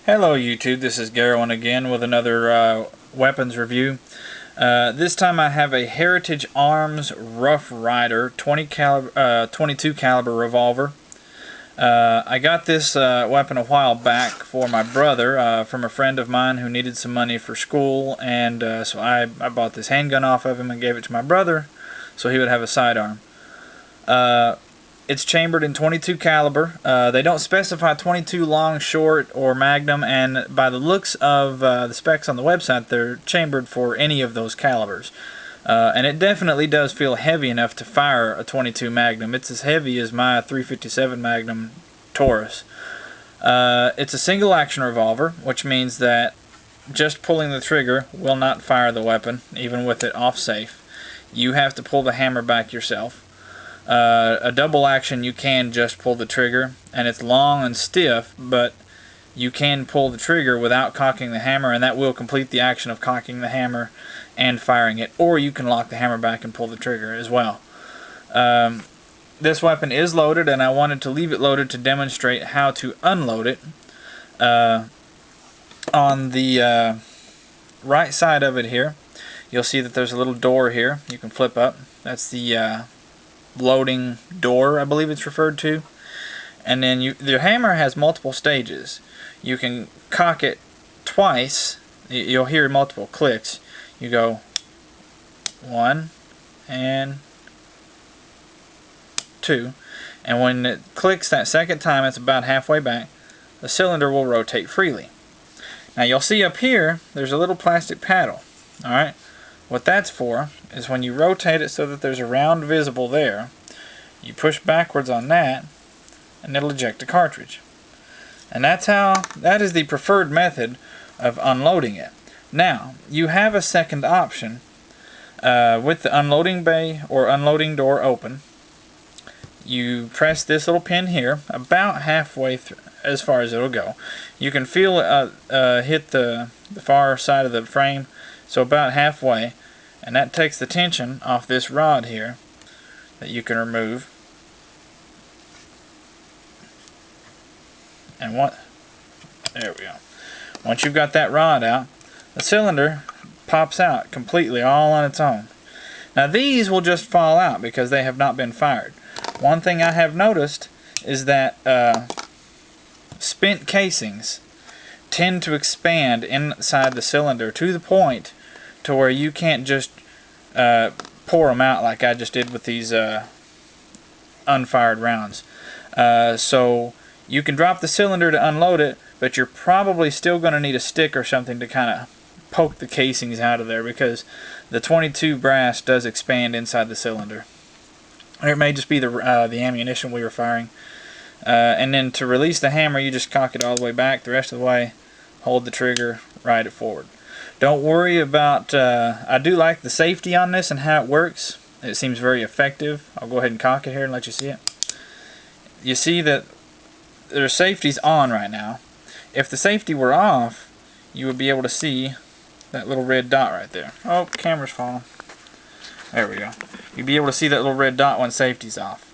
Hello YouTube, this is Garrowin again with another weapons review. This time I have a Heritage Arms Rough Ryder 22 caliber revolver. I got this weapon a while back for my brother from a friend of mine who needed some money for school, and so I bought this handgun off of him and gave it to my brother so he would have a sidearm. It's chambered in 22 caliber. They don't specify 22 long, short, or magnum, and by the looks of the specs on the website, they're chambered for any of those calibers. And it definitely does feel heavy enough to fire a 22 magnum. It's as heavy as my 357 Magnum Taurus. It's a single action revolver, which means that just pulling the trigger will not fire the weapon, even with it off safe. You have to pull the hammer back yourself. A double action, you can just pull the trigger, and it's long and stiff, but you can pull the trigger without cocking the hammer, and that will complete the action of cocking the hammer and firing it. Or you can lock the hammer back and pull the trigger as well. This weapon is loaded, and I wanted to leave it loaded to demonstrate how to unload it. On the right side of it here, you'll see that there's a little door here you can flip up. That's the loading door, I believe it's referred to. And then the hammer has multiple stages. You can cock it twice. You'll hear multiple clicks. You go 1 and 2, and when it clicks that second time, it's about halfway back, the cylinder will rotate freely. Now you'll see up here there's a little plastic paddle. Alright, what that's for is when you rotate it so that there's a round visible there, you push backwards on that and it'll eject the cartridge. And that is the preferred method of unloading it. Now, you have a second option. With the unloading bay or unloading door open, you press this little pin here about halfway through, as far as it'll go. You can feel it hit the far side of the frame, so about halfway, and that takes the tension off this rod here that you can remove. And there we go. Once you've got that rod out, the cylinder pops out completely all on its own. Now these will just fall out because they have not been fired. One thing I have noticed is that spent casings tend to expand inside the cylinder to the point to where you can't just pour them out like I just did with these unfired rounds. So you can drop the cylinder to unload it, but you're probably still going to need a stick or something to kind of poke the casings out of there, because the 22 brass does expand inside the cylinder. Or it may just be the ammunition we were firing. And then to release the hammer, you just cock it all the way back the rest of the way, hold the trigger, ride it forward. Don't worry about, I do like the safety on this and how it works. It seems very effective. I'll go ahead and cock it here and let you see it. You see that their safety's on right now. If the safety were off, you would be able to see that little red dot right there. Oh, camera's falling. There we go. You'd be able to see that little red dot when safety's off.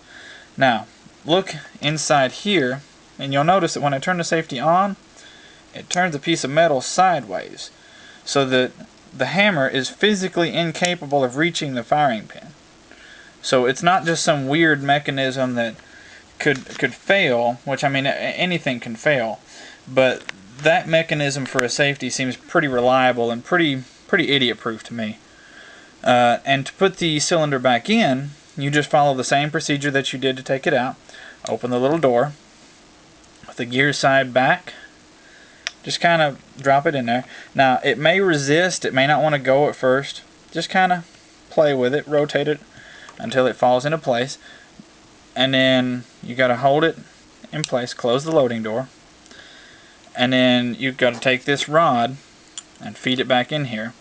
Now, look inside here, and you'll notice that when I turn the safety on, it turns a piece of metal sideways, so that the hammer is physically incapable of reaching the firing pin. So it's not just some weird mechanism that could fail, which, I mean, anything can fail, but that mechanism for a safety seems pretty reliable and pretty idiot-proof to me. And to put the cylinder back in, you just follow the same procedure that you did to take it out. Open the little door with the gear side back. Just kind of drop it in there. Now, it may resist, it may not want to go at first. Just kind of play with it, rotate it until it falls into place. And then you got to hold it in place, close the loading door. And then you've got to take this rod and feed it back in here.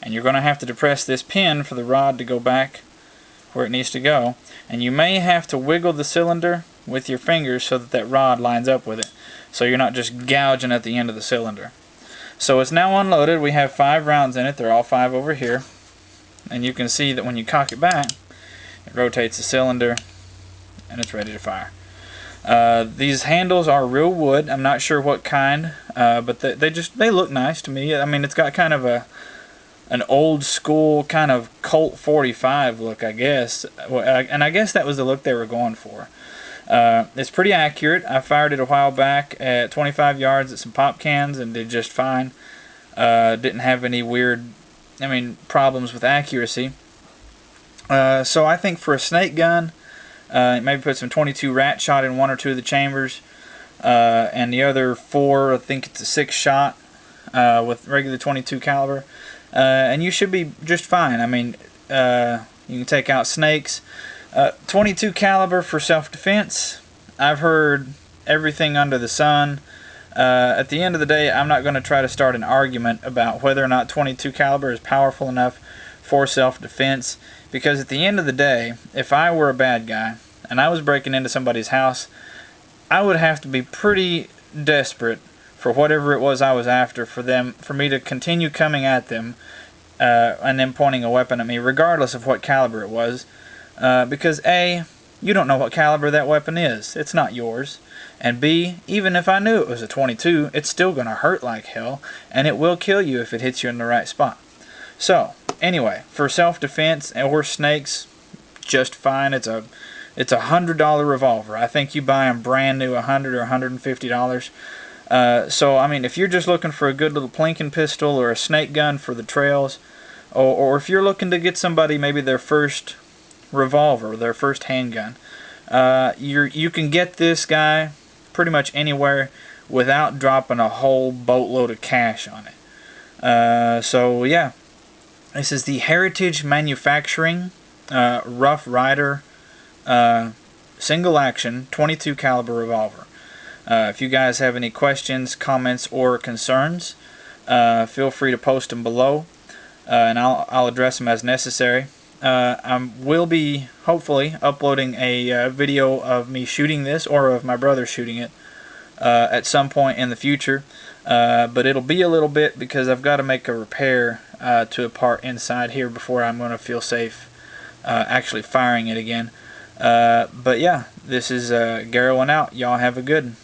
And you're going to have to depress this pin for the rod to go back where it needs to go. And you may have to wiggle the cylinder with your fingers so that that rod lines up with it, so you're not just gouging at the end of the cylinder. So it's now unloaded. We have 5 rounds in it. They're all 5 over here. And you can see that when you cock it back, it rotates the cylinder and it's ready to fire. These handles are real wood. I'm not sure what kind, but they look nice to me. I mean, it's got kind of an old school kind of Colt 45 look, I guess. And I guess that was the look they were going for. It's pretty accurate. I fired it a while back at 25 yards at some pop cans and did just fine. Didn't have any weird, problems with accuracy. So I think for a snake gun, maybe put some 22 rat shot in one or two of the chambers, and the other 4, I think it's a 6 shot with regular 22 caliber, and you should be just fine. I mean, you can take out snakes. 22 caliber for self-defense. I've heard everything under the sun. At the end of the day, I'm not going to try to start an argument about whether or not 22 caliber is powerful enough for self-defense, because at the end of the day, if I were a bad guy and I was breaking into somebody's house, I would have to be pretty desperate for whatever it was I was after for me to continue coming at them and then pointing a weapon at me, regardless of what caliber it was, because A, you don't know what caliber that weapon is. It's not yours. And B, even if I knew it was a 22, it's still going to hurt like hell, and it will kill you if it hits you in the right spot. So, anyway, for self-defense or snakes, just fine. It's a $100 revolver. I think you buy them brand new, $100 or $150. So, I mean, if you're just looking for a good little plinking pistol or a snake gun for the trails, or if you're looking to get somebody maybe their first revolver, their first handgun, you can get this guy pretty much anywhere without dropping a whole boatload of cash on it. So, yeah. This is the Heritage Manufacturing Rough Ryder single action 22 caliber revolver. If you guys have any questions, comments, or concerns, feel free to post them below, and I'll address them as necessary. I will be hopefully uploading a video of me shooting this, or of my brother shooting it, at some point in the future. But it'll be a little bit because I've got to make a repair to a part inside here before I'm going to feel safe actually firing it again. But yeah, this is Garrowing out. Y'all have a good one.